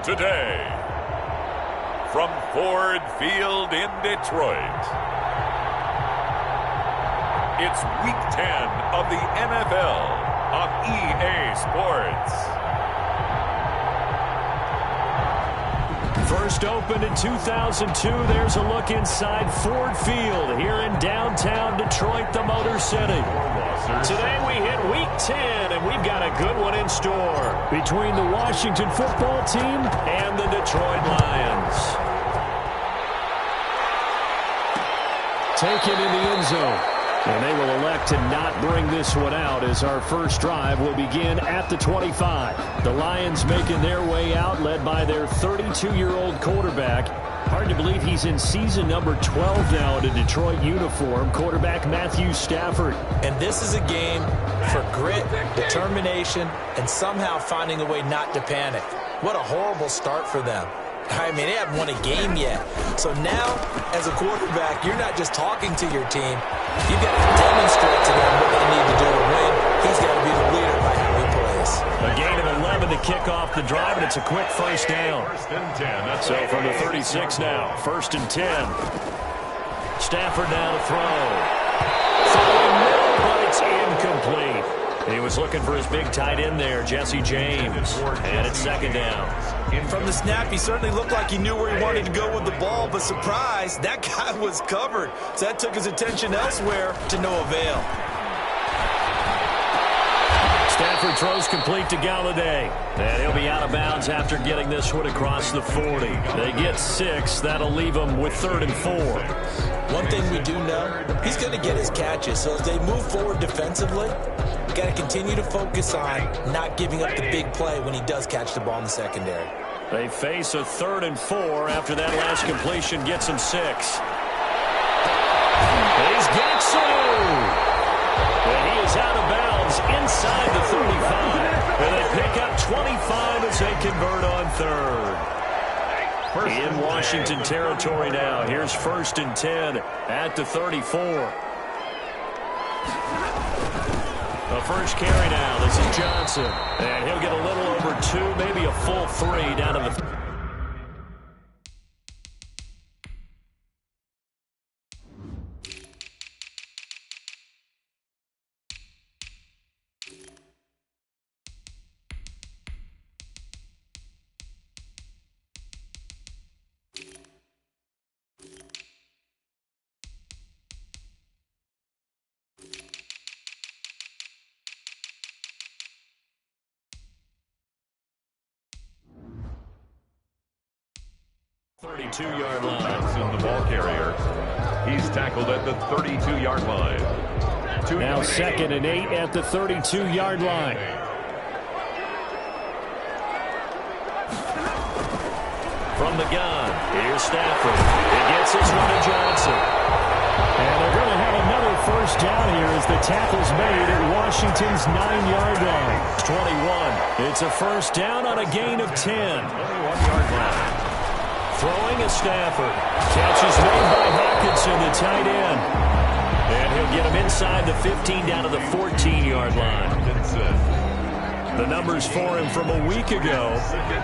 today, from Ford Field in Detroit, it's Week 10 of the NFL on EA Sports. First opened in 2002, there's a look inside Ford Field here in downtown Detroit, the Motor City. Today we hit Week 10, and we've got a good one in store between the Washington football team and the Detroit Lions. Taken in the end zone. And they will elect to not bring this one out as our first drive will begin at the 25. The Lions making their way out, led by their 32-year-old quarterback. Hard to believe he's in season number 12 now in a Detroit uniform. Quarterback Matthew Stafford. And this is a game for grit, determination, and somehow finding a way not to panic. What a horrible start for them. I mean, they haven't won a game yet. So now, as a quarterback, you're not just talking to your team. You've got to demonstrate to them what they need to do to win. He's got to be the leader by how he plays. A gain of 11 to kick off the drive, and it's a quick first down. So from the 36 now, 1st and 10. Stafford now to throw. Throwing middle, but it's incomplete. He was looking for his big tight end there, Jesse James. And it's 2nd down. From the snap, he certainly looked like he knew where he wanted to go with the ball, but surprise, that guy was covered. So that took his attention elsewhere to no avail. Stafford throws complete to Galladay. And he'll be out of bounds after getting this one across the 40. They get 6. That'll leave them with 3rd and 4. One thing we do know, he's going to get his catches. So as they move forward defensively, you got to continue to focus on not giving up the big play when he does catch the ball in the secondary. They face a 3rd and 4 after that last completion gets him 6. He's Getsu! And he is out of bounds inside the 35. And they pick up 25 as they convert on 3rd. In Washington territory now. Here's 1st and 10 at the 34. The first carry now. This is Johnson. And he'll get a little over 2, maybe a full 3 down to the... Yard line. In the ball carrier. He's tackled at the 32-yard line. Now 2nd and 8 at the 32-yard line. From the gun, here's Stafford. He gets this one to Johnson. And they're going to have another first down here as the tackle's made at Washington's 9-yard line. 21. It's a first down on a gain of 10. 21-yard line. Throwing is Stafford. Catch is made by Hawkinson, the tight end. And he'll get him inside the 15 down to the 14-yard line. The numbers for him from a week ago.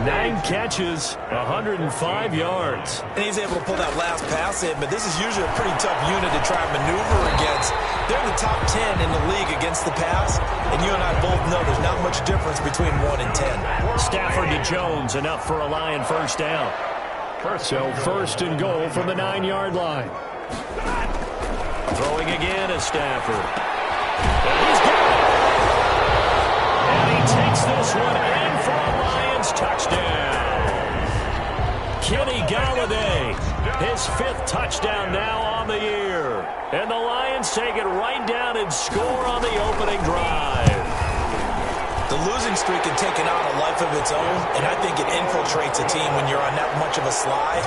9 catches, 105 yards. And he's able to pull that last pass in, but this is usually a pretty tough unit to try and maneuver against. They're in the top 10 in the league against the pass, and you and I both know there's not much difference between 1 and 10. Stafford to Jones, enough for a Lion first down. So 1st and goal from the 9-yard line. Throwing again is Stafford. And he's got it. And he takes this one in for a Lions touchdown. Kenny Galladay, his 5th touchdown now on the year. And the Lions take it right down and score on the opening drive. The losing streak had taken on a life of its own, and I think it infiltrates a team when you're on that much of a slide.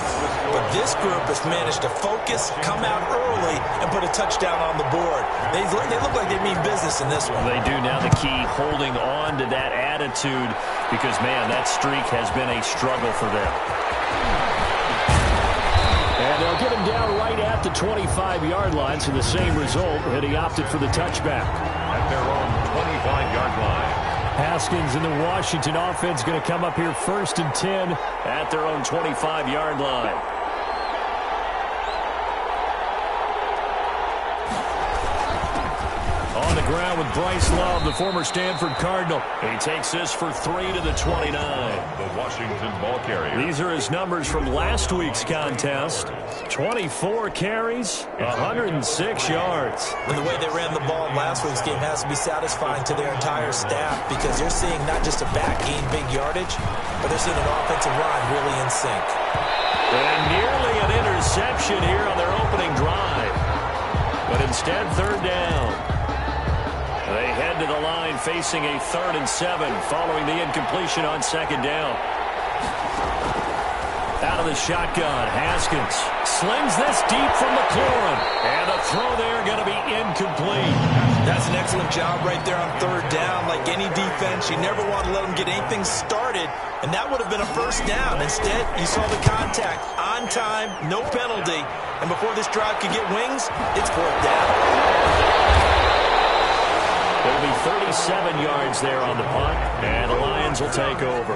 But this group has managed to focus, come out early, and put a touchdown on the board. They look like they mean business in this one. They do. Now the key, holding on to that attitude, because, man, that streak has been a struggle for them. And they'll get him down right at the 25-yard line, so the same result, and he opted for the touchback. At their own 25-yard line. Haskins and the Washington offense going to come up here 1st and 10 at their own 25-yard line. On the ground with Bryce Love, the former Stanford Cardinal. He takes this for 3 to the 29. The Washington ball carrier. These are his numbers from last week's contest. 24 carries, 106 yards. And the way they ran the ball in last week's game has to be satisfying to their entire staff because they're seeing not just a back gain big yardage, but they're seeing an offensive line really in sync. And nearly an interception here on their opening drive. But instead, 3rd down. They head to the line facing a 3rd and 7 following the incompletion on 2nd down. Out of the shotgun, Haskins slings this deep from McLaurin. And the throw there going to be incomplete. That's an excellent job right there on 3rd down. Like any defense, you never want to let them get anything started. And that would have been a 1st down. Instead, you saw the contact on time, no penalty. And before this drive could get wings, it's 4th down. There'll be 37 yards there on the punt, and the Lions will take over.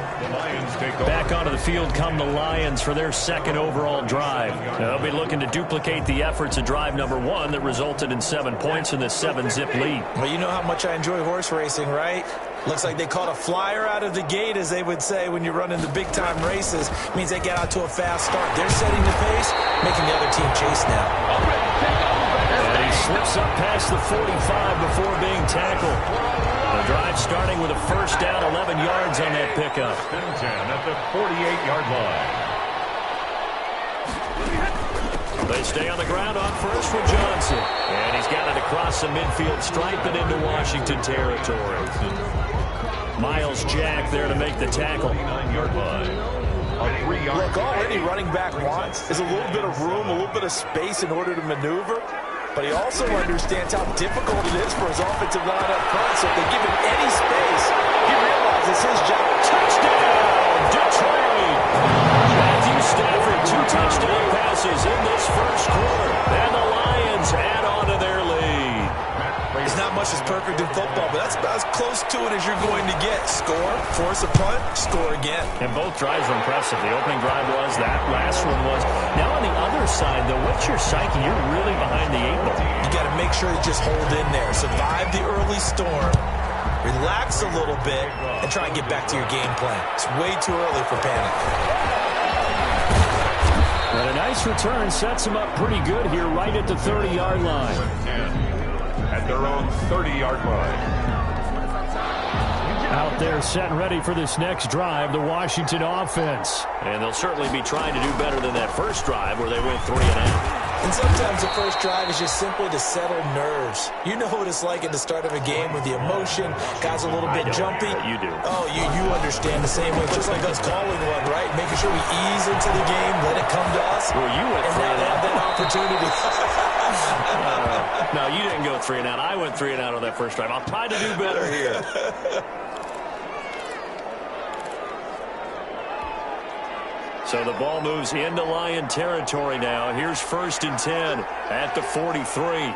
Back onto the field come the Lions for their 2nd overall drive. They'll be looking to duplicate the efforts of drive number 1 that resulted in 7 points in this 7-zip lead. Well, you know how much I enjoy horse racing, right? Looks like they caught a flyer out of the gate, as they would say when you run in the big-time races. It means they get out to a fast start. They're setting the pace, making the other team chase now. And he slips up past the 45 before being tackled. The drive starting with a 1st down, 11 yards on that pickup. 10 at the 48-yard line. They stay on the ground on 1st with Johnson. And he's got it across the midfield stripe and into Washington territory. Miles Jack there to make the tackle. 9-yard line. Look, all any running back wants is a little bit of room, a little bit of space in order to maneuver. But he also understands how difficult it is for his offensive line up front. So if they give him any space, he realizes his job. Touchdown, Detroit! Matthew Stafford, 2 touchdown passes in this 1st quarter. And the Lions add on to their lead. There's not much that's perfect in football, but that's about as close to it as you're going to get. Score, force a punt, score again. And both drives were impressive. The opening drive was, that last one was. Now on the other side, though, what's your psyche? You're really behind the 8 ball. You got to make sure you just hold in there. Survive the early storm. Relax a little bit and try and get back to your game plan. It's way too early for panic. But a nice return sets them up pretty good here right at the 30-yard line. At their own 30-yard line. Out there set and ready for this next drive, the Washington offense. And they'll certainly be trying to do better than that 1st drive where they went 3 and out. And sometimes the 1st drive is just simply to settle nerves. You know what it's like at the start of a game with the emotion, guys a little bit jumpy. You do. Oh, you understand the same way, just like us calling one, right? Making sure we ease into the game, let it come to us. Well, you went 3 and out. That opportunity. No, you didn't go 3 and out. I went 3 and out on that 1st drive. I'll try to do better here. So the ball moves into Lion territory now. Here's 1st and 10 at the 43.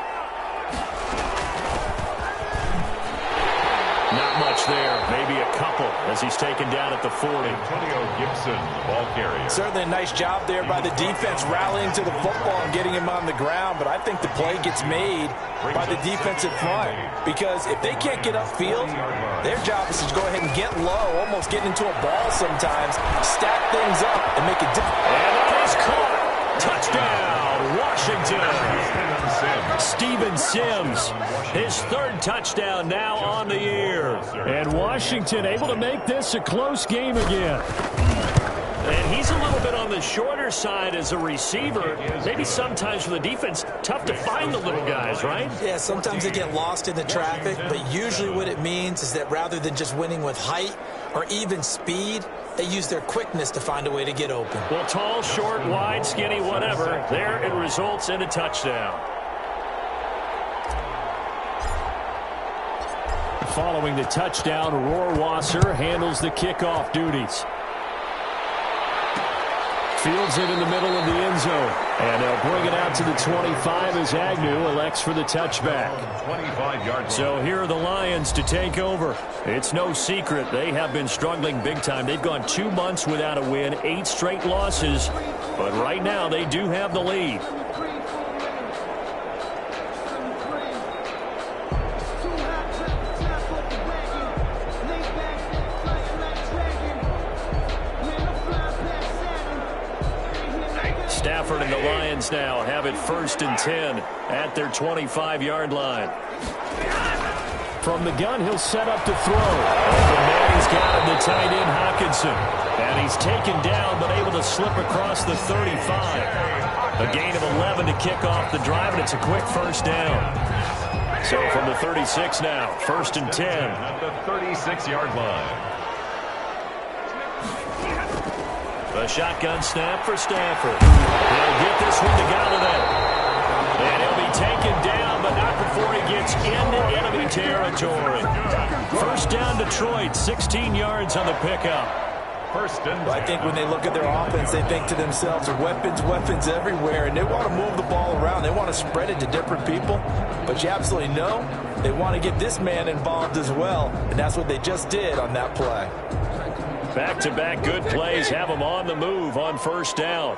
Not much there. Maybe a couple as he's taken down at the 40. Antonio Gibson, the ball carrier. Certainly a nice job there by the defense rallying to the football and getting him on the ground. But I think the play gets made by the defensive front. Because if they can't get upfield, their job is to go ahead and get low, almost get into a ball sometimes, stack things up, and make it difficult. And that is caught. Touchdown, Washington. Steven Sims, his 3rd touchdown now on the year. And Washington able to make this a close game again. And he's a little bit on the shorter side as a receiver. Maybe sometimes for the defense, tough to find the little guys, right? Yeah, sometimes they get lost in the traffic, but usually what it means is that rather than just winning with height or even speed, they use their quickness to find a way to get open. Well, tall, short, wide, skinny, whatever, there it results in a touchdown. Following the touchdown, Rohrwasser handles the kickoff duties. Fields it in the middle of the end zone. And they'll bring it out to the 25 as Agnew elects for the touchback. 25-yard. So here are the Lions to take over. It's no secret they have been struggling big time. They've gone 2 months without a win, 8 straight losses. But right now they do have the lead. Stafford and the Lions now have it 1st and 10 at their 25-yard line. From the gun, he'll set up to throw. Open man, he's got him, the tight end, Hockenson. And he's taken down, but able to slip across the 35. A gain of 11 to kick off the drive, and it's a quick first down. So from the 36 now, 1st and 10. At the 36-yard line. A shotgun snap for Stafford. He'll get this one to Galladay. And he'll be taken down, but not before he gets into enemy territory. First down Detroit, 16 yards on the pickup. First and 10. I think when they look at their offense, they think to themselves, weapons everywhere, and they want to move the ball around. They want to spread it to different people, but you absolutely know they want to get this man involved as well, and that's what they just did on that play. Back-to-back good plays have them on the move on first down.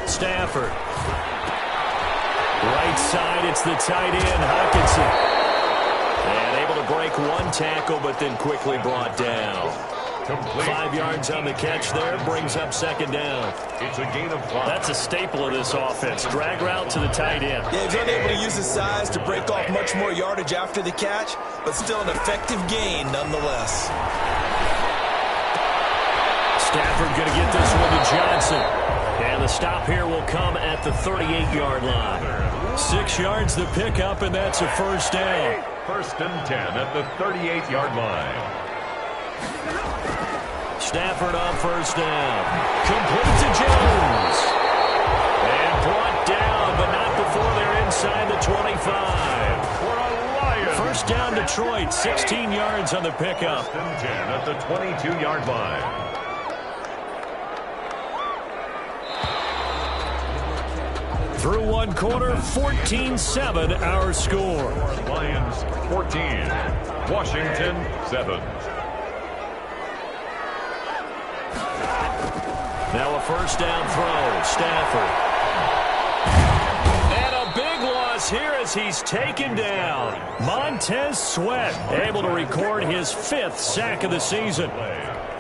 Stafford. Right side, it's the tight end, Hockenson. And able to break one tackle, but then quickly brought down. Complete. 5 yards on the catch there, brings up second down. It's a gain of 5. That's a staple of this offense. Drag route to the tight end. Yeah, he's unable to use his size to break off much more yardage after the catch, but still an effective gain nonetheless. Stafford going to get this one to Johnson. And the stop here will come at the 38-yard line. 6 yards the pickup, and that's a first down. 1st and 10 at the 38-yard line. Stafford on first down. Complete to Jones. And brought down, but not before they're inside the 25. For a Lion. First down Detroit, 16 yards on the pickup. 1st and 10 at the 22-yard line. Through one quarter, 14-7 our score. Lions 14, Washington 7. Now a first down throw, Stafford. And a big loss here as he's taken down. Montez Sweat able to record his 5th sack of the season.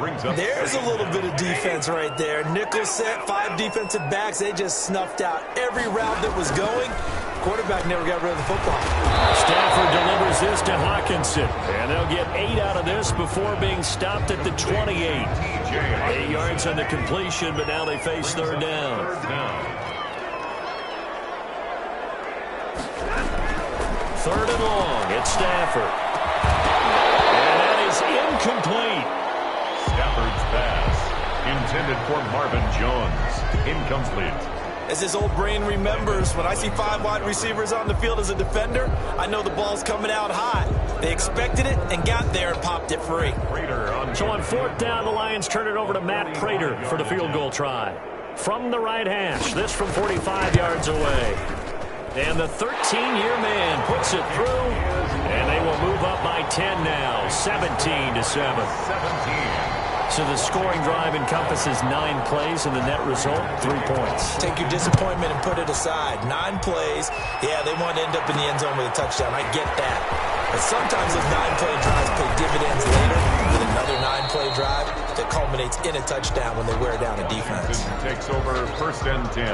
There's a little bit of defense right there. Nickel set, 5 defensive backs. They just snuffed out every route that was going. Quarterback never got rid of the football. Stafford delivers this to Hockenson. And they'll get 8 out of this before being stopped at the 28. 8 yards on the completion, but now they face third down. Third and long, it's Stafford. And that is incomplete. Stafford's pass intended for Marvin Jones. Incomplete. As his old brain remembers, when I see 5 wide receivers on the field as a defender, I know the ball's coming out high. They expected it and got there and popped it free. So on fourth down, the Lions turn it over to Matt Prater for the field goal try. From the right hash, this from 45 yards away. And the 13-year man puts it through, and they will move up by 10 now, 17-7. 17. So the scoring drive encompasses 9 plays, and the net result, 3 points. Take your disappointment and put it aside. 9 plays. Yeah, they want to end up in the end zone with a touchdown. I get that. But sometimes those 9-play drives pay dividends later with another 9-play drive that culminates in a touchdown when they wear down a defense. Takes over 1st and 10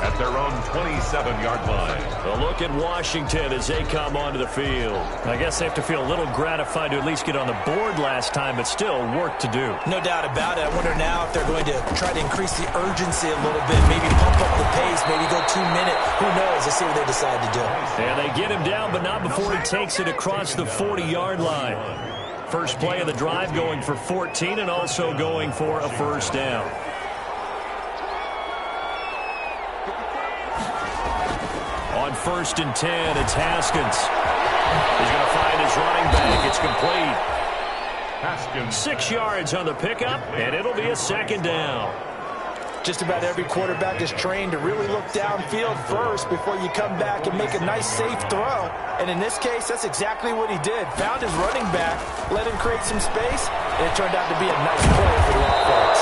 at their own 27-yard line. A look at Washington as they come onto the field. I guess they have to feel a little gratified to at least get on the board last time, but still work to do. No doubt about it. I wonder now if they're going to try to increase the urgency a little bit, maybe pump up the pace, maybe go 2-minute. Who knows? Let's see what they decide to do. And they get him down, but not before he takes it across the 40-yard line. First play of the drive going for 14 and also going for a first down. On 1st and 10, it's Haskins. He's going to find his running back. It's complete. Haskins. 6 yards on the pickup, and it'll be a second down. Just about every quarterback is trained to really look downfield first before you come back and make a nice, safe throw. And in this case, that's exactly what he did. Found his running back, let him create some space, and it turned out to be a nice play for the offense.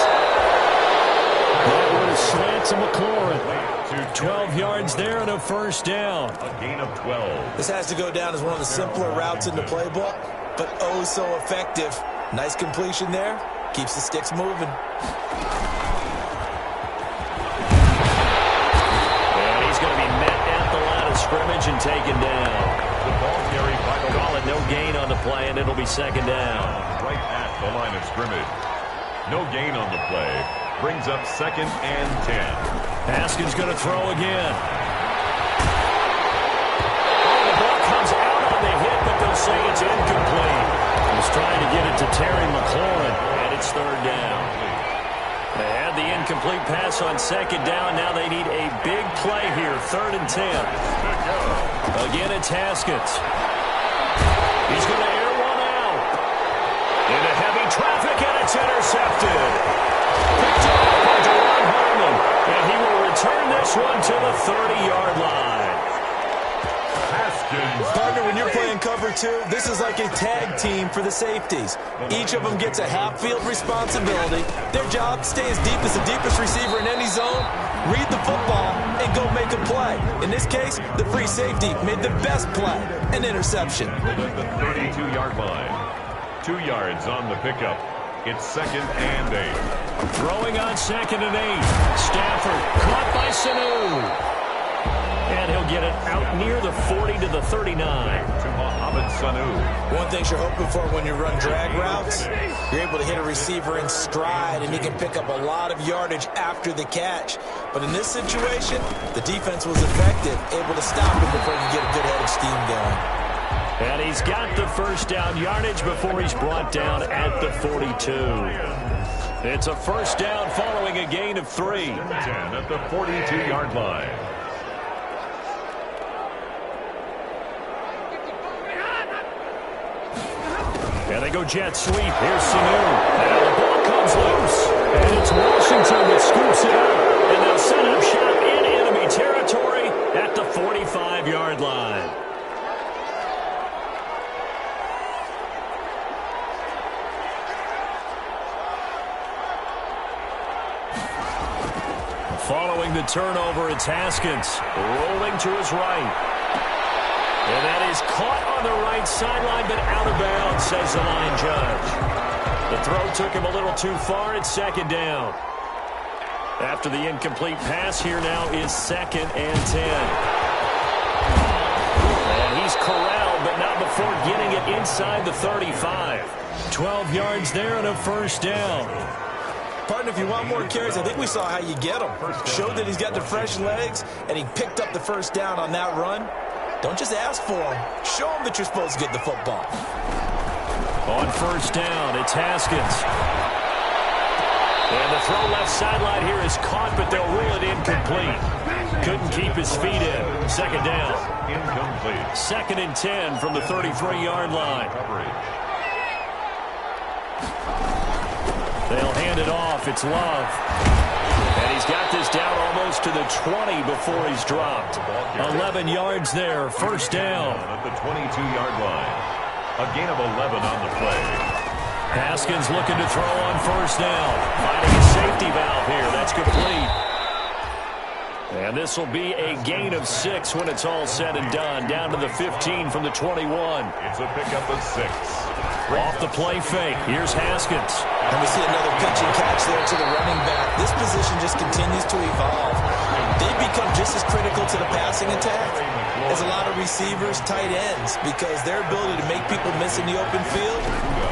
That one is slant to McLaurin. 12 yards there and a first down. A gain of 12. This has to go down as one of the simpler routes in the playbook, but oh so effective. Nice completion there. Keeps the sticks moving. And he's going to be met at the line of scrimmage and taken down. The ball carried by the Call it no gain on the play, and it'll be second down. right at the line of scrimmage. No gain on the play. Brings up 2nd and 10. Haskins going to throw again. Oh, the ball comes out on the hit, but they'll say it's incomplete. He's trying to get it to Terry McLaurin, and it's third down. They had the incomplete pass on second down. Now they need a big play here, 3rd and 10. Again, it's Haskins. He's going to air one out. Into heavy traffic, and it's intercepted. Picked up by Deron Harmon, and he will return this one to the 30-yard line. Haskins. Partner, when you're playing cover 2, this is like a tag team for the safeties. Each of them gets a half-field responsibility. Their job, stay as deep as the deepest receiver in any zone, read the football, and go make a play. In this case, the free safety made the best play, an interception. The 32-yard line. 2 yards on the pickup. It's 2nd and 8. Throwing on 2nd and 8. Stafford caught by Sanu. And he'll get it out near the 40 to the 39. To Mohamed Sanu. One thing you're hoping for when you run drag routes, you're able to hit a receiver in stride, and he can pick up a lot of yardage after the catch. But in this situation, the defense was effective, able to stop him before he get a good head of steam going. And he's got the first down yardage before he's brought down at the 42. It's a first down following a gain of 3. 10 at the 42-yard line. And they go jet sweep. Here's Sanu. And the ball comes loose. And it's Washington that scoops it up. And they'll set up shot in enemy territory at the 45-yard line. Following the turnover, it's Haskins rolling to his right. And that is caught on the right sideline, but out of bounds, says the line judge. The throw took him a little too far. It's 2nd down. After the incomplete pass, here now is 2nd and 10. And he's corralled, but not before getting it inside the 35. 12 yards there and a first down. Partner, if you want more carries, I think we saw how you get them. Showed that he's got the fresh legs, and he picked up the first down on that run. Don't just ask for him. Show him that you're supposed to get the football. On first down, it's Haskins. And the throw left sideline here is caught, but they'll rule it incomplete. Couldn't keep his feet in. 2nd down. Incomplete. 2nd and 10 from the 33-yard line. They'll hand it off. It's Love. And he's got this down almost to the 20 before he's dropped. 11 yards there. First down. At the 22-yard line. A gain of 11 on the play. Haskins looking to throw on first down. Finding a safety valve here. That's complete. And this will be a gain of 6 when it's all said and done. Down to the 15 from the 21. It's a pickup of 6. Off the play fake. Here's Haskins. And we see another pitch and catch there to the running back. This position just continues to evolve. They become just as critical to the passing attack as a lot of receivers, tight ends, because their ability to make people miss in the open field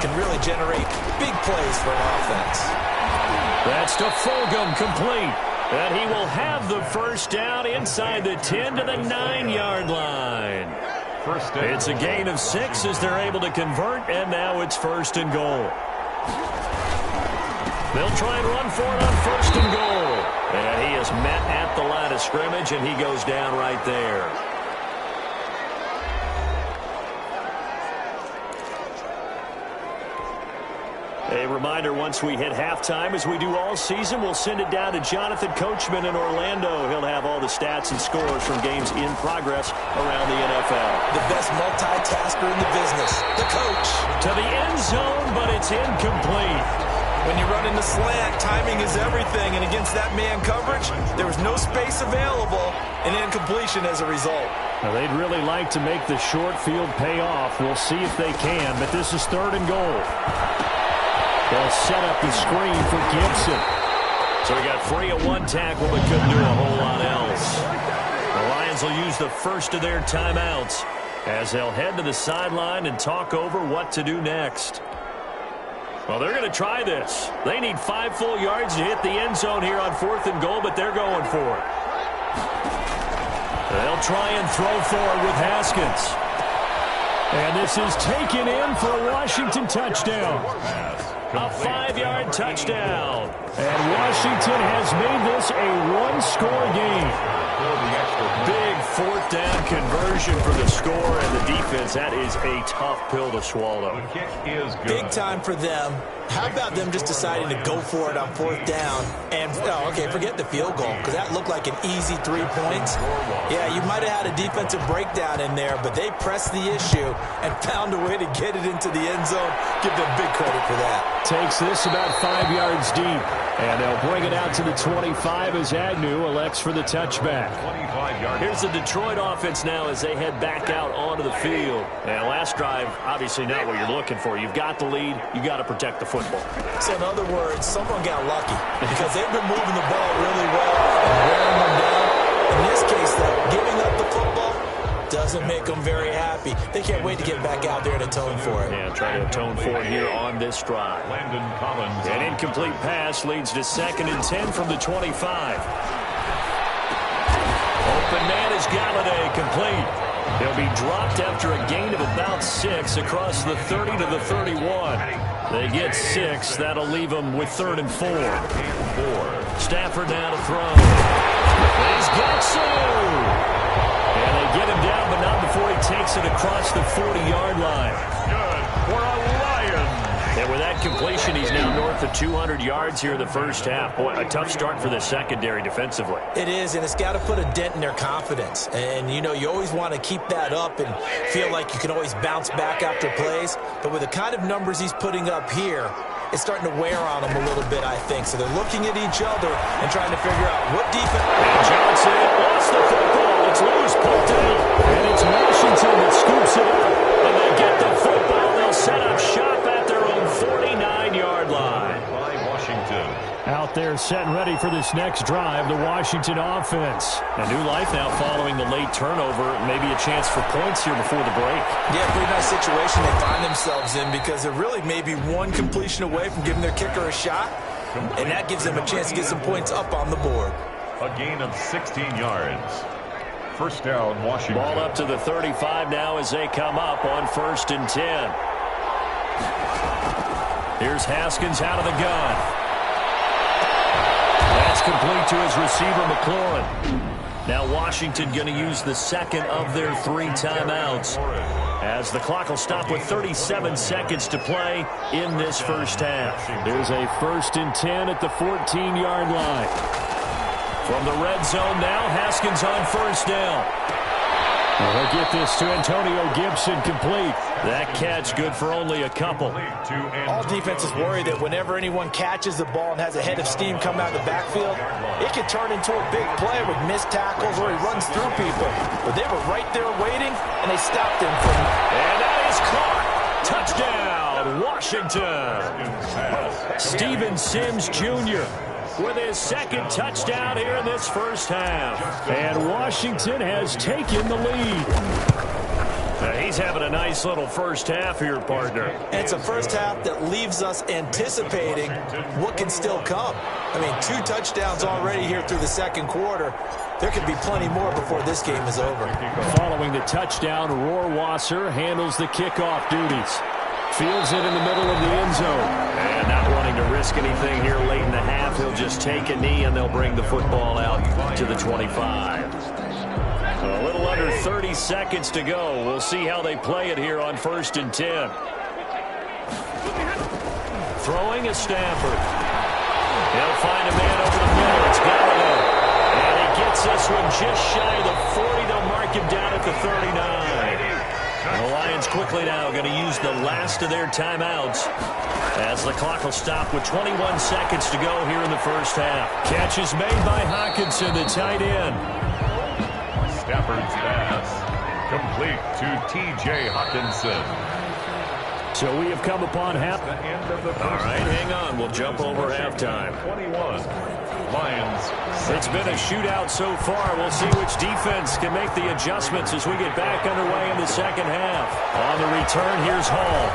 can really generate big plays for an offense. That's to Fulgham, complete. And he will have the first down inside the 10 to the 9-yard line. It's a gain of 6 as they're able to convert, and now it's 1st and goal. They'll try and run for it on 1st and goal. And he is met at the line of scrimmage, and he goes down right there. reminder, once we hit halftime, as we do all season, we'll send it down to Jonathan Coachman in Orlando. He'll have all the stats and scores from games in progress around the NFL. The best multitasker in the business, the coach. To the end zone, but it's incomplete. When you run in the slant, timing is everything, and against that man coverage, there was no space available, and incompletion as a result. Now, they'd really like to make the short field pay off. We'll see if they can, but this is 3rd and goal. They'll set up the screen for Gibson. So he got free of one tackle, but couldn't do a whole lot else. The Lions will use the first of their timeouts as they'll head to the sideline and talk over what to do next. Well, they're going to try this. They need 5 full yards to hit the end zone here on 4th and goal, but they're going for it. They'll try and throw forward with Haskins. And this is taken in for a Washington touchdown. A 5-yard touchdown. And Washington has made this a one-score game. Big 4th down conversion for the score, and the defense, that is a tough pill to swallow. The kick is good. Big time for them. How about them just deciding to go for it on 4th down? And, forget the field goal, because that looked like an easy 3 points. Yeah, you might have had a defensive breakdown in there, but they pressed the issue and found a way to get it into the end zone. Give them big credit for that. Takes this about 5 yards deep, and they'll bring it out to the 25 as Agnew elects for the touchback. Here's the Detroit offense now as they head back out onto the field. And last drive, obviously not what you're looking for. You've got the lead. You've got to protect the football. So in other words, someone got lucky because they've been moving the ball really well and wearing them down. In this case, though, giving up the football doesn't make them very happy. They can't wait to get back out there and atone for it. Yeah, try to atone for it here on this drive. An incomplete pass leads to 2nd and 10 from the 25. Open man is Galladay, complete. He'll be dropped after a gain of about 6 across the 30 to the 31. They get 6. That'll leave them with 3rd and 4. Stafford now to throw. He's got some. And they get him down, but not before he takes it across the 40-yard line. Good for a Lion. And with that completion, he's now north of 200 yards here in the first half. Boy, a tough start for the secondary defensively. It is, and it's got to put a dent in their confidence. And, you always want to keep that up and feel like you can always bounce back after plays. But with the kind of numbers he's putting up here, it's starting to wear on them a little bit, I think. So they're looking at each other and trying to figure out what defense. And Johnson lost the football. It's loose, pulled down. And it's Washington that scoops it up. And they get the football. They'll set up shop at their own 49-yard line. By Washington. Out there setting ready for this next drive, the Washington offense. A new life now following the late turnover. Maybe a chance for points here before the break. Yeah, pretty nice situation they find themselves in because they're really maybe one completion away from giving their kicker a shot. And that gives them a chance to get some points up on the board. A gain of 16 yards. 1st down, Washington. Ball up to the 35 now as they come up on 1st and 10. Here's Haskins out of the gun. That's complete to his receiver, McLaurin. Now Washington going to use the 2nd of their 3 timeouts as the clock will stop with 37 seconds to play in this first half. There's a 1st and 10 at the 14-yard line. From the red zone now, Haskins on 1st down. They'll get this to Antonio Gibson complete. That catch good for only a couple. All defenses worry that whenever anyone catches the ball and has a head of steam come out of the backfield, it can turn into a big play with missed tackles or he runs through people. But they were right there waiting, and they stopped him from... And that is caught. Touchdown, Washington. Steven Sims Jr. with his 2nd touchdown here in this first half. And Washington has taken the lead. He's having a nice little first half here, partner. And it's a first half that leaves us anticipating what can still come. I mean, 2 touchdowns already here through the 2nd quarter. There could be plenty more before this game is over. Following the touchdown, Rohrwasser handles the kickoff duties. Fields it in the middle of the end zone. And not wanting to risk anything here late in the half, he'll just take a knee and they'll bring the football out to the 25. A little under 30 seconds to go. We'll see how they play it here on 1st and 10. Throwing is Stafford. He'll find a man over the middle. It's Gallagher. And he gets this one just shy of the 40. They'll mark him down at the 39. The Lions quickly now going to use the last of their timeouts as the clock will stop with 21 seconds to go here in the first half. Catch is made by Hockenson, the tight end. Stafford's pass complete to T.J. Hockenson. So we have come upon half. The end of the first. All right, hang on. We'll jump over halftime. 21. Lions. It's been a shootout so far. We'll see which defense can make the adjustments as we get back underway in the second half. On the return, here's Hall.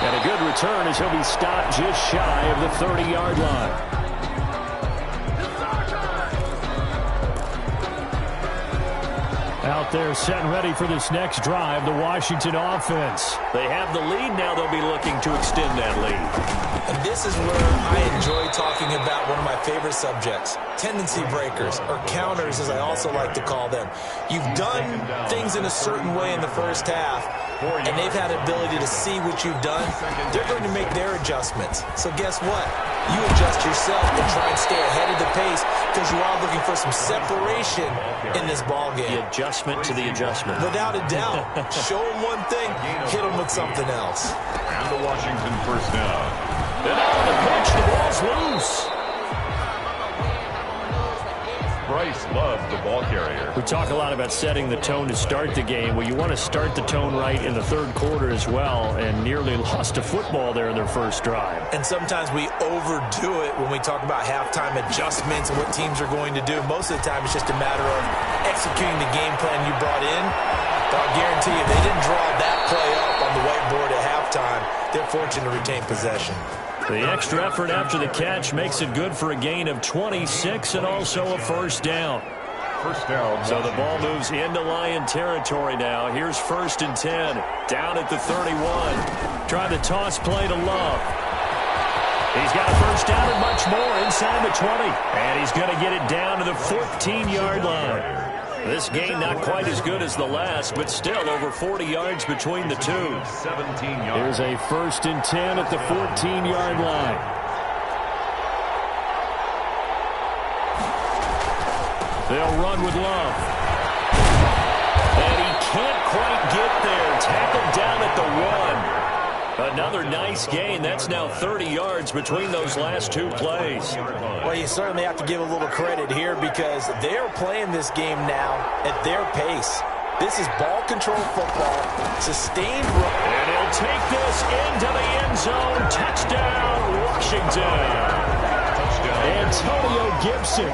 And a good return as he'll be stopped just shy of the 30-yard line. Out there set and ready for this next drive, the Washington offense. They have the lead now. They'll be looking to extend that lead. And this is where I enjoy talking about one of my favorite subjects, tendency breakers, or counters as I also like to call them. You've done things in a certain way in the first half, and they've had the ability to see what you've done. They're going to make their adjustments. So guess what? You adjust yourself and try and stay ahead of the pace because you are looking for some separation in this ball game. The adjustment to the adjustment. Without a doubt. Show them one thing, hit them with something else. And the Washington first down. And out of the pitch, the ball's loose. Bryce Love, the ball carrier. We talk a lot about setting the tone to start the game. Well, you want to start the tone right in the third quarter as well, and nearly lost a football there in their first drive. And sometimes we overdo it when we talk about halftime adjustments and what teams are going to do. Most of the time, it's just a matter of executing the game plan you brought in. But I'll guarantee you, they didn't draw that play up on the whiteboard at halftime. They're fortunate to retain possession. The extra effort after the catch makes it good for a gain of 26 and also a first down. First down. So the ball moves into Lion territory now. Here's 1st and 10. Down at the 31. Try the toss play to Love. He's got a first down and much more inside the 20. And he's going to get it down to the 14-yard line. This game not quite as good as the last, but still over 40 yards between the two. 17 yards. Here's a 1st and 10 at the 14-yard line. They'll run with Love. And he can't quite get there. Tackled down at the 1. Another nice gain. That's now 30 yards between those last two plays. Well, you certainly have to give a little credit here because they're playing this game now at their pace. This is ball control football, sustained run. And he'll take this into the end zone. Touchdown, Washington. Antonio Gibson,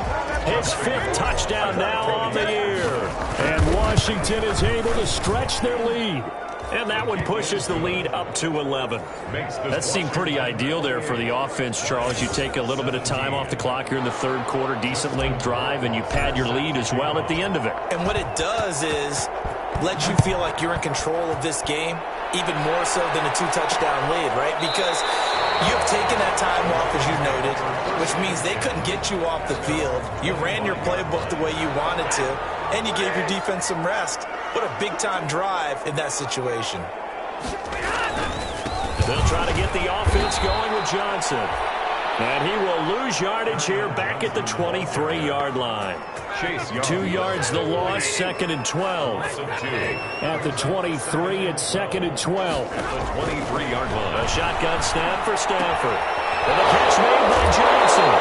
his 5th touchdown now on the year. And Washington is able to stretch their lead. And that one pushes the lead up to 11. That seemed pretty ideal there for the offense, Charles. You take a little bit of time off the clock here in the third quarter, decent length drive, and you pad your lead as well at the end of it. And what it does is let you feel like you're in control of this game, even more so than a 2-touchdown lead, right? Because you've taken that time off, as you noted, which means they couldn't get you off the field. You ran your playbook the way you wanted to, and you gave your defense some rest. What a big-time drive in that situation. They'll try to get the offense going with Johnson. And he will lose yardage here back at the 23-yard line. 2 yards the loss, 2nd and 12. At the 23, it's 2nd and 12. At the 23-yard line. A shotgun snap for Stafford. And the catch made by Johnson.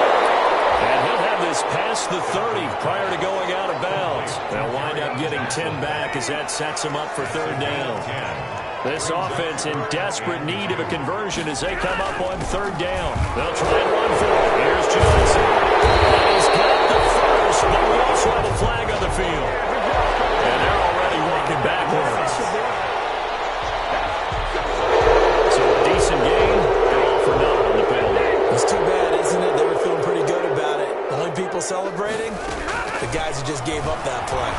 And he'll have this past the 30 prior to going out of bounds. They'll wind up getting 10 back as that sets him up for 3rd down. This offense in desperate need of a conversion as they come up on 3rd down. They'll try and run for it. Here's Johnson. And he's got the first, but we also have a flag on the field. And they're already walking backwards. So a decent game. They're all for nothing on the penalty. It's too bad, isn't it? They were feeling pretty good about it. The only people celebrating, the guys who just gave up that play.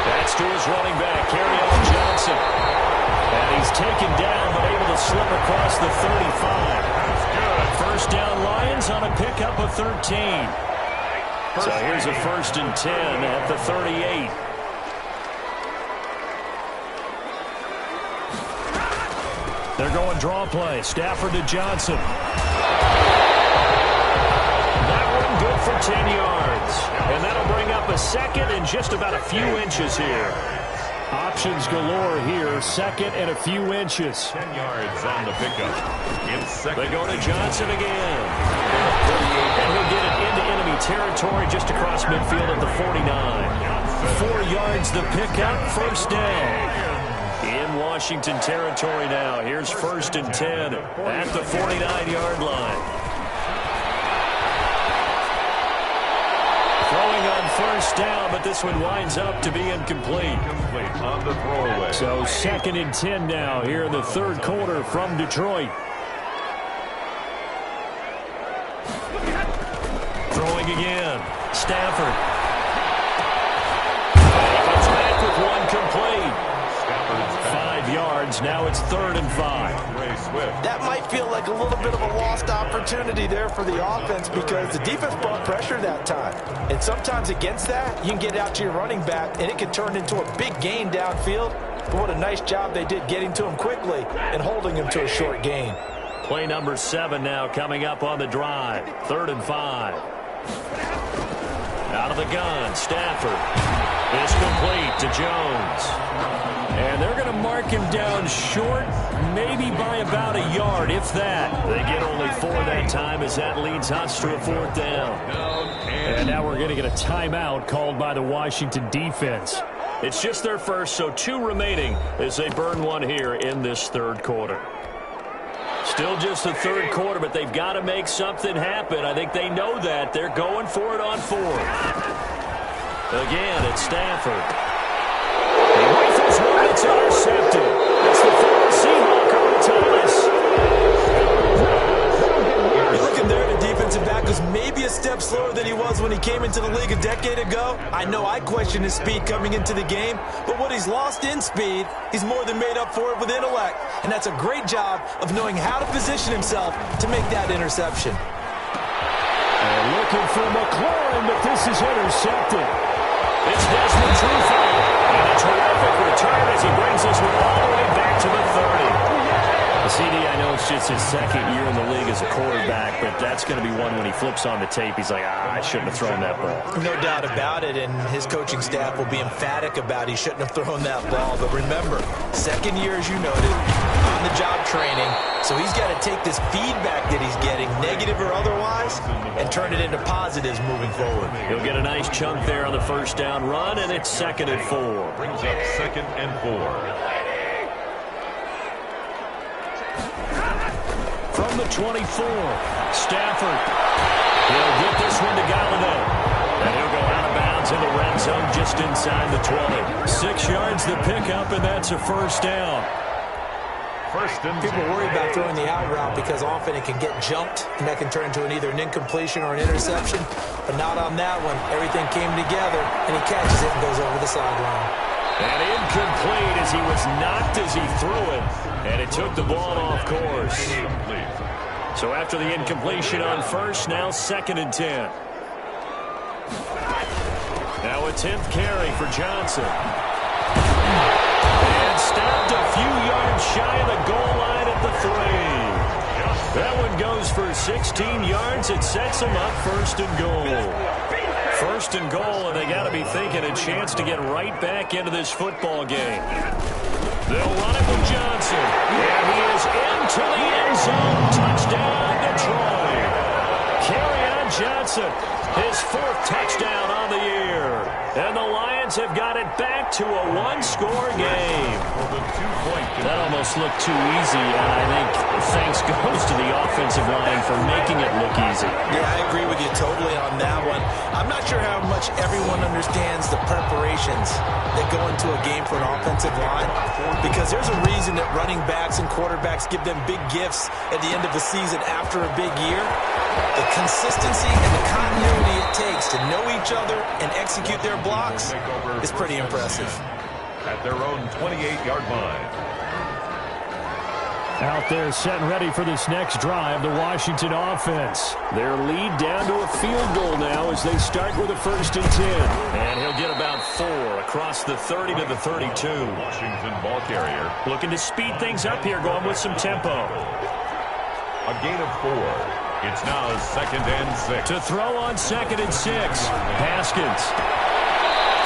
That's to his running back, Kerryon Johnson. And he's taken down, but able to slip across the 35. First down Lions on a pickup of 13. So here's a 1st and 10 at the 38. They're going draw play. Stafford to Johnson. That one good for 10 yards. And that'll bring up a second and just about a few inches here. Options galore here. Second and a few inches. 10 yards on the pickup. They go to Johnson again. And he'll get it into enemy territory just across midfield at the 49. 4 yards the pickup. First down. In Washington territory now. Here's 1st and 10 at the 49-yard line. Throwing on first down, but this one winds up to be incomplete. On the throwaway. So 2nd and 10 now here in the 3rd quarter from Detroit. Throwing again. Stafford. He comes back with one complete. 5 yards. Now it's 3rd and 5. That might feel like a little bit of a lost opportunity there for the offense because the defense brought pressure that time. And sometimes against that, you can get out to your running back, and it can turn into a big gain downfield. But what a nice job they did getting to him quickly and holding him to a short gain. Play number 7 now coming up on the drive. 3rd and 5. Out of the gun, Stafford. It's complete to Jones. And they're going to mark him down short, maybe by about a yard, if that. They get only 4 that time as that leads us to a 4th down. And now we're going to get a timeout called by the Washington defense. It's just their first, so 2 remaining as they burn one here in this 3rd quarter. Still just the 3rd quarter, but they've got to make something happen. I think they know that. They're going for it on 4th. Again, it's Stafford. He rifles one. It's intercepted. It's the former Seahawk on Thomas. You're looking there, the defensive back was maybe a step slower than he was when he came into the league a decade ago. I know I questioned his speed coming into the game, but what he's lost in speed, he's more than made up for it with intellect. And that's a great job of knowing how to position himself to make that interception. And looking for McLaurin, but this is intercepted. It's Desmond Trufant. And a terrific return as he brings this one all the way back to the 30. CD, I know it's just his 2nd year in the league as a quarterback, but that's going to be one when he flips on the tape. He's like, I shouldn't have thrown that ball. No doubt about it, and his coaching staff will be emphatic about he shouldn't have thrown that ball. But remember, 2nd year, as you noted, on-the-job training, so he's got to take this feedback that he's getting, negative or otherwise, and turn it into positives moving forward. He'll get a nice chunk there on the first down run, and it's 2nd and 4. Brings up 2nd and 4. From the 24, Stafford. He'll get this one to Galladay. And he'll go out of bounds in the red zone just inside the 20. 6 yards the pickup, and that's a first down. People worry about throwing the out route because often it can get jumped, and that can turn into either an incompletion or an interception. But not on that one. Everything came together, and he catches it and goes over the sideline. And incomplete as he was knocked as he threw it. And it took the ball off course. So after the incompletion on first, now 2nd and 10. Now a 10th carry for Johnson. And stopped a few yards shy of the goal line at the 3. That one goes for 16 yards. It sets him up 1st and goal. 1st and goal, and they got to be thinking a chance to get right back into this football game. They'll run it with Johnson. And he is into the end zone. Touchdown, Detroit. Kerryon Johnson, his 4th touchdown on the year. And the Lions have got it back to a 1-score game. That almost looked too easy, and I think thanks goes to the offensive line for making it look easy. Yeah, I agree with you totally on that one. I'm not sure how much everyone understands the preparations that go into a game for an offensive line, because there's a reason that running backs and quarterbacks give them big gifts at the end of the season after a big year. The consistency and the continuity it takes to know each other and execute their blocks is pretty impressive. At their own 28-yard line. Out there set and ready for this next drive, the Washington offense. Their lead down to a field goal now as they start with a 1st and 10. And he'll get about 4 across the 30 to the 32. Washington ball carrier. Looking to speed things up here, going with some tempo. A gain of 4. It's now 2nd and 6. To throw on 2nd and 6. Haskins.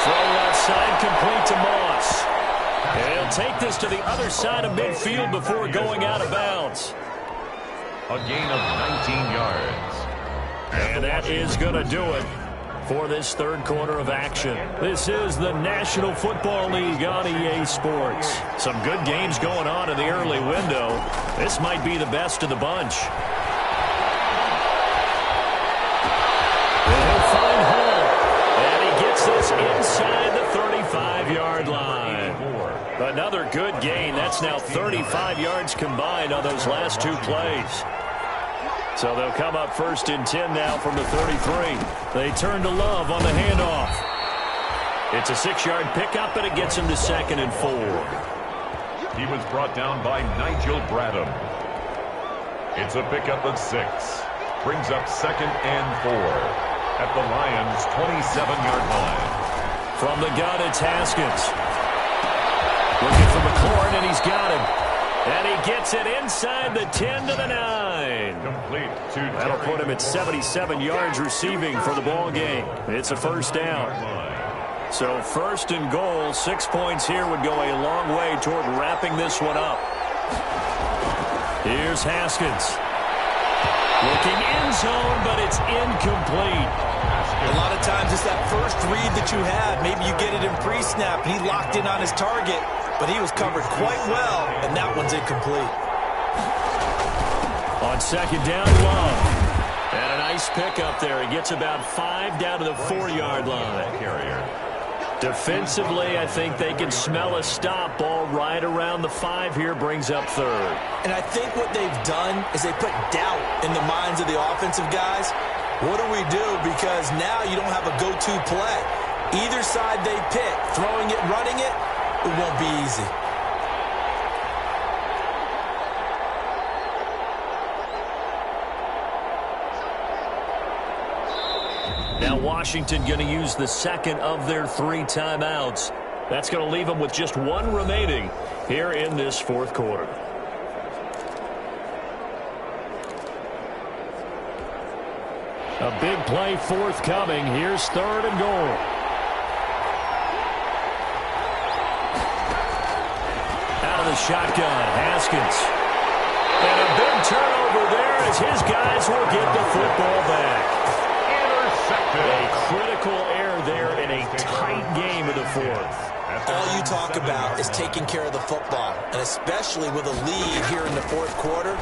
Throw outside, complete to Moss. And he'll take this to the other side of midfield before going out of bounds. A gain of 19 yards. And that is going to do it for this 3rd quarter of action. This is the National Football League on EA Sports. Some good games going on in the early window. This might be the best of the bunch. And he'll find Hall. And he gets this inside the 35-yard line. Another good gain. That's now 35 yards combined on those last 2 plays. So they'll come up 1st and 10 now from the 33. They turn to Love on the handoff. It's a 6-yard pickup, and it gets him to 2nd and 4. He was brought down by Nigel Bradham. It's a pickup of 6. Brings up 2nd and 4 at the Lions' 27-yard line. From the gun, it's Haskins. Looking for McLaurin, and he's got him. And he gets it inside the 10 to the 9. Complete to That'll put him at 77 yards receiving for the ball game. It's a 1st down. So 1st and goal, 6 points here would go a long way toward wrapping this one up. Here's Haskins. Looking end zone, but it's incomplete. A lot of times it's that first read that you have. Maybe you get it in pre-snap, and he locked in on his target, but he was covered quite well, and that one's incomplete. On 2nd down, Love. And a nice pickup there. He gets about 5 down to the 4-yard line. Defensively, I think they can smell a stop. Ball right around the 5 here, brings up 3rd. And I think what they've done is they put doubt in the minds of the offensive guys. What do we do? Because now you don't have a go-to play. Either side they pick, throwing it, running it, it won't be easy. Now Washington going to use the 2nd of their 3 timeouts. That's going to leave them with just 1 remaining here in this 4th quarter. A big play forthcoming. Here's 3rd and goal. Out of the shotgun, Haskins. And a big turnover there as his guys will get the football back. A critical error there in a tight game of the 4th. All you talk about is taking care of the football, and especially with a lead here in the 4th quarter,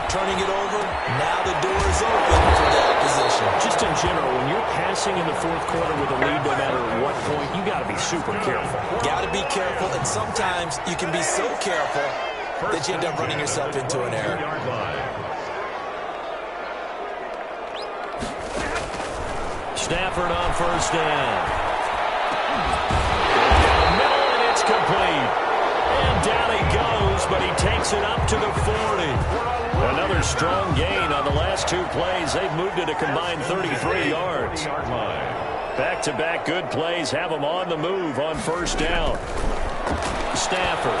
turning it over, now the door is open for the opposition. Just in general, when you're passing in the 4th quarter with a lead, no matter what point, you got to be super careful. Got to be careful, and sometimes you can be so careful that you end up running yourself into an error. Stafford on 1st down. Down the middle, and it's complete. And down he goes, but he takes it up to the 40. Another strong gain on the last 2 plays. They've moved it a combined 33 yards. Back-to-back good plays have them on the move on 1st down. Stafford.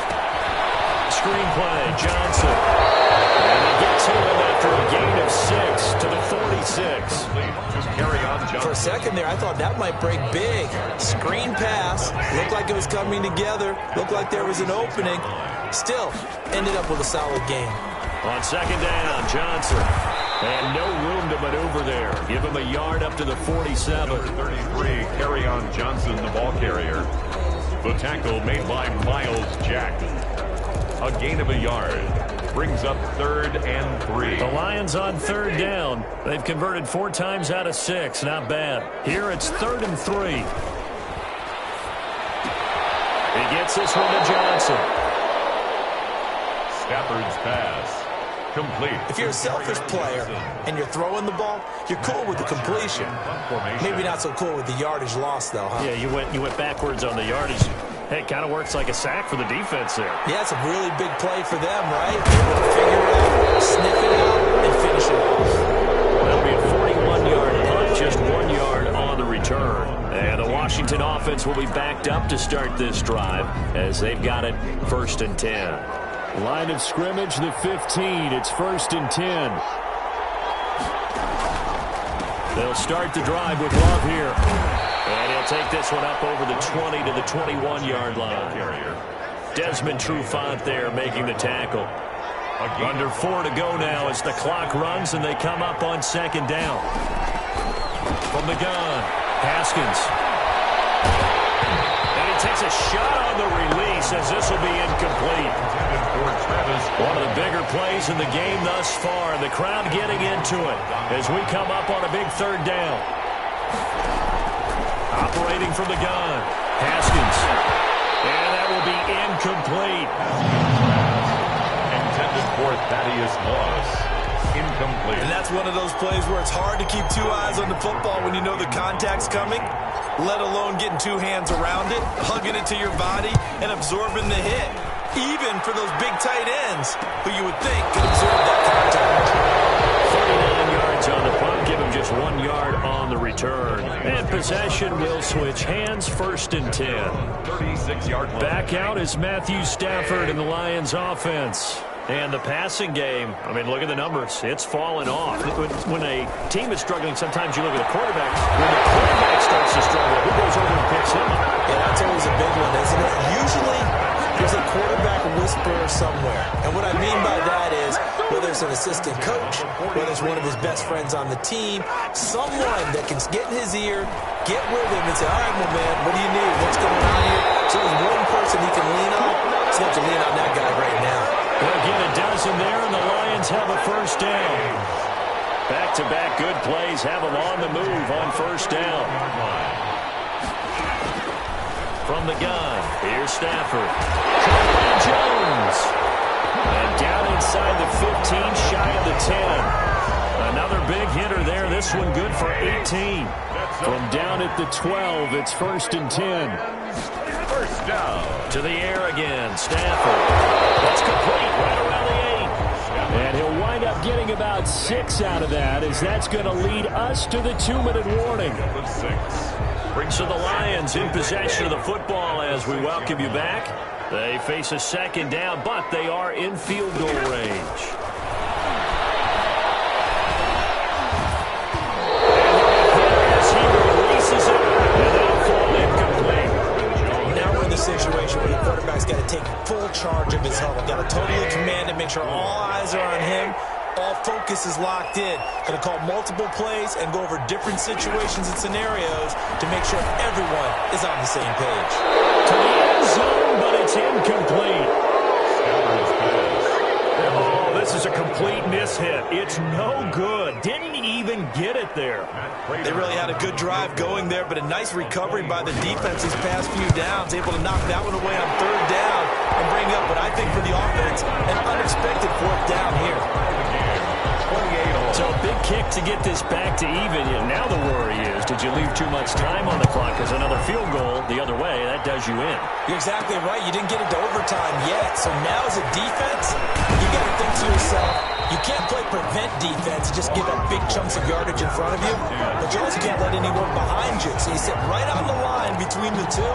Screen play, Johnson. And he gets him after a gain of 6 to the 46. For a second there, I thought that might break big. Screen pass. Looked like it was coming together. Looked like there was an opening. Still, ended up with a solid game. On 2nd down, Johnson. And no room to maneuver there. Give him a yard up to the 47. 33, Kerryon Johnson, the ball carrier. The tackle made by Miles Jack. A gain of a yard. Brings up 3rd and 3. The Lions on 3rd down. They've converted 4 times out of 6. Not bad. Here it's 3rd and 3. He gets this one to Johnson. Stafford's pass. Complete. If you're a selfish player and you're throwing the ball, you're cool with the completion. Maybe not so cool with the yardage lost, though, huh? Yeah, you went backwards on the yardage. Hey, it kind of works like a sack for the defense there. Yeah, it's a really big play for them, right? Able to figure it out, sniff it out, and finish it off. That'll be a 41-yard punt, just 1 yard on the return. And the Washington offense will be backed up to start this drive as they've got it 1st and 10. Line of scrimmage, the 15. It's 1st and 10. They'll start the drive with Love here. And he'll take this one up over the 20 to the 21-yard line. Desmond Trufant there making the tackle. Under 4 to go now as the clock runs and they come up on 2nd down. From the gun, Haskins. And he takes a shot on the release as this will be incomplete. One of the bigger plays in the game thus far. The crowd getting into it as we come up on a big 3rd down. Operating from the gun, Haskins. And that will be incomplete. Intended for Thaddeus Moss. Incomplete. And that's one of those plays where it's hard to keep 2 eyes on the football when you know the contact's coming, let alone getting 2 hands around it, hugging it to your body, and absorbing the hit. Even for those big tight ends who you would think could absorb that contact. 39 yards on the punt, give him just 1 yard on the return. And possession will switch hands, 1st and 10. 36-yard line. Back out is Matthew Stafford in the Lions offense. And the passing game, I mean, look at the numbers. It's fallen off. When a team is struggling, sometimes you look at the quarterback. When the quarterback starts to struggle, who goes over and picks him up? Yeah, that's always a big one, isn't it? Usually, there's a quarterback whisperer somewhere. And what I mean by that is, whether it's an assistant coach, whether it's one of his best friends on the team, someone that can get in his ear, get with him and say, all right, my man, what do you need? What's going on here? So there's one person he can lean on. He's going to have to lean on that guy right now. They'll get a dozen there, and the Lions have a 1st down. Back-to-back good plays have them on the move on 1st down. From the gun, here's Stafford. Jones. And down inside the 15, shy of the 10. Another big hitter there. This one good for 18. From down at the 12, it's 1st and 10. 1st down. To the air again, Stafford. That's complete right around the 8. And he'll wind up getting about 6 out of that, as that's going to lead us to the 2-minute warning. Brings to the Lions in possession of the football as we welcome you back. They face a 2nd down, but they are in field goal range. As he releases it, and that'll fall incomplete. Now we're in the situation where the quarterback's got to take full charge of his huddle. Got to totally command it, make sure all eyes are on him. All focus is locked in. Going to call multiple plays and go over different situations and scenarios to make sure everyone is on the same page. To the end zone, but it's incomplete. Oh, this is a complete mishit. It's no good. Didn't even get it there. They really had a good drive going there, but a nice recovery by the defense these past few downs. Able to knock that one away on 3rd down and bring up what I think for the offense, an unexpected 4th down here. So a big kick to get this back to even. Now the worry is, did you leave too much time on the clock? Because another field goal the other way, that does you in. You're exactly right. You didn't get it to overtime yet. So now as a defense, you got to think to yourself, you can't play prevent defense and just give up big chunks of yardage in front of you. But you also can't let anyone behind you. So you sit right on the line between the two,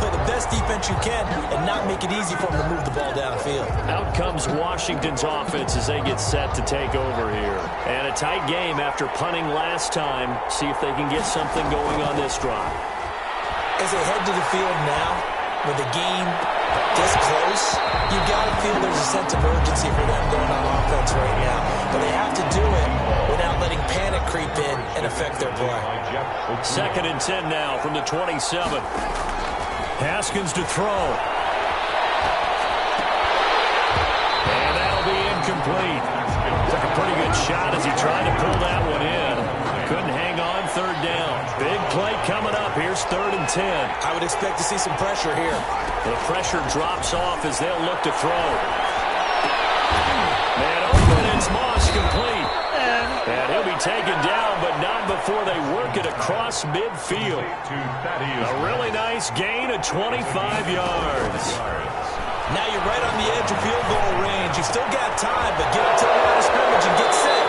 play the best defense you can, and not make it easy for them to move the ball downfield. Out comes Washington's offense as they get set to take over here. And a tight game after punting last time. See if they can get something going on this drive. As they head to the field now, with the game this close, you got to feel there's a sense of urgency for them going on offense right now. But they have to do it without letting panic creep in and affect their play. 2nd and 10 now from the 27. Haskins to throw. And that'll be incomplete. Took a pretty good shot as he tried to pull that one in. Couldn't hang on. 3rd down. Big play coming up. Here's 3rd and 10. I would expect to see some pressure here. The pressure drops off as they'll look to throw. Man open, it's Moss complete. And And he'll be taken down, but not before they work it across midfield. A really nice gain of 25 yards. Now you're right on the edge of field goal range. You've still got time, but get up to the line of scrimmage and get set.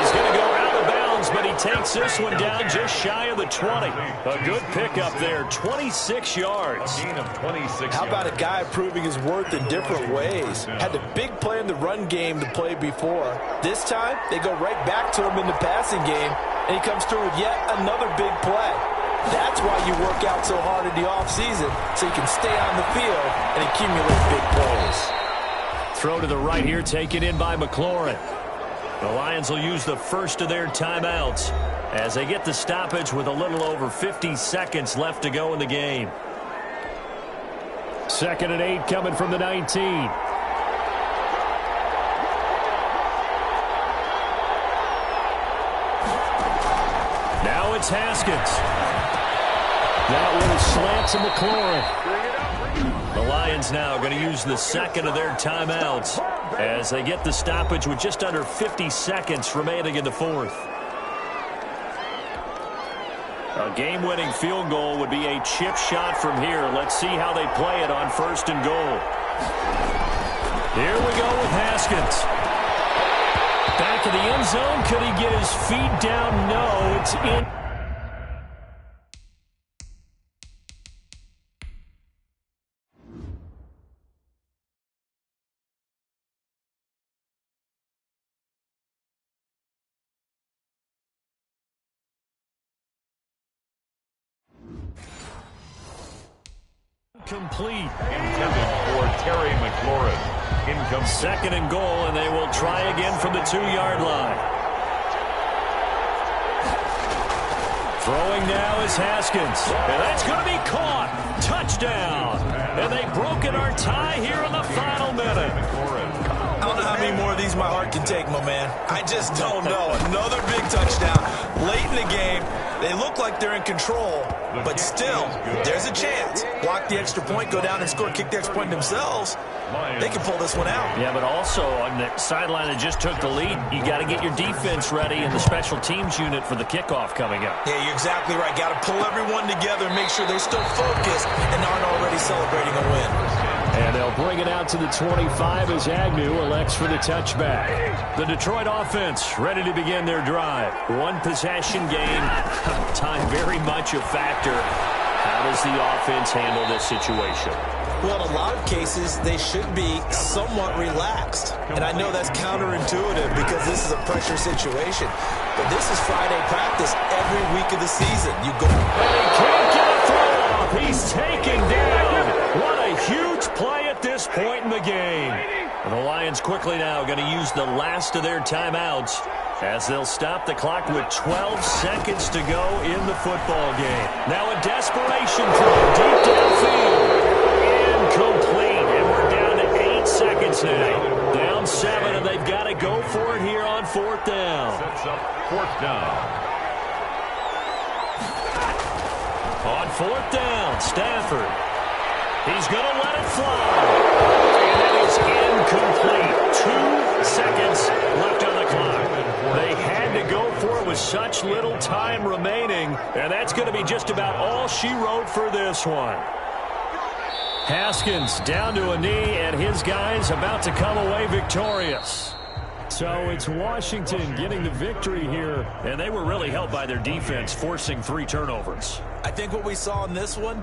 He's going to go out of bounds, but he takes this one down just shy of the 20. A good pickup there, 26 yards. How about a guy proving his worth in different ways? Had the big play in the run game to play before. This time, they go right back to him in the passing game, and he comes through with yet another big play. That's why you work out so hard in the offseason, so you can stay on the field and accumulate big plays. Throw to the right here, taken in by McLaurin. The Lions will use the first of their timeouts as they get the stoppage with a little over 50 seconds left to go in the game. 2nd and 8 coming from the 19. Now it's Haskins. That little slant to McLaurin. The Lions now going to use the second of their timeouts as they get the stoppage with just under 50 seconds remaining in the fourth. A game-winning field goal would be a chip shot from here. Let's see how they play it on 1st and goal. Here we go with Haskins. Back of the end zone. Could he get his feet down? No, it's in. Complete. Intended for Terry McLaurin. Income 2nd and goal, and they will try again from the 2-yard line. Throwing now is Haskins. And that's going to be caught. Touchdown. And they've broken our tie here in the final minute. I don't know how many more of these my heart can take, my man. I just don't know. Another big touchdown. Late in the game, they look like they're in control, but still, there's a chance. Block the extra point, go down and score, kick the extra point themselves. They can pull this one out. Yeah, but also on the sideline that just took the lead, you got to get your defense ready and the special teams unit for the kickoff coming up. Yeah, you're exactly right. Got to pull everyone together and make sure they're still focused and aren't already celebrating a win. And they'll bring it out to the 25 as Agnew elects for the touchback. The Detroit offense ready to begin their drive. One possession game. Time very much a factor. How does the offense handle this situation? Well, in a lot of cases, they should be somewhat relaxed. And I know that's counterintuitive because this is a pressure situation. But this is Friday practice every week of the season. You go. And he can't get a throw off. He's taken down. What a huge play at this point in the game. The Lions quickly now going to use the last of their timeouts as they'll stop the clock with 12 seconds to go in the football game. Now a desperation throw deep downfield. Incomplete, and we're down to 8 seconds now. Down 7, and they've got to go for it here on 4th down. Sets up 4th down. On 4th down, Stafford. He's going to let it fly. And it is incomplete. 2 seconds left on the clock. They had to go for it with such little time remaining, and that's going to be just about all she wrote for this one. Haskins down to a knee, and his guys about to come away victorious. So it's Washington getting the victory here, and they were really helped by their defense, forcing 3 turnovers. I think what we saw in this one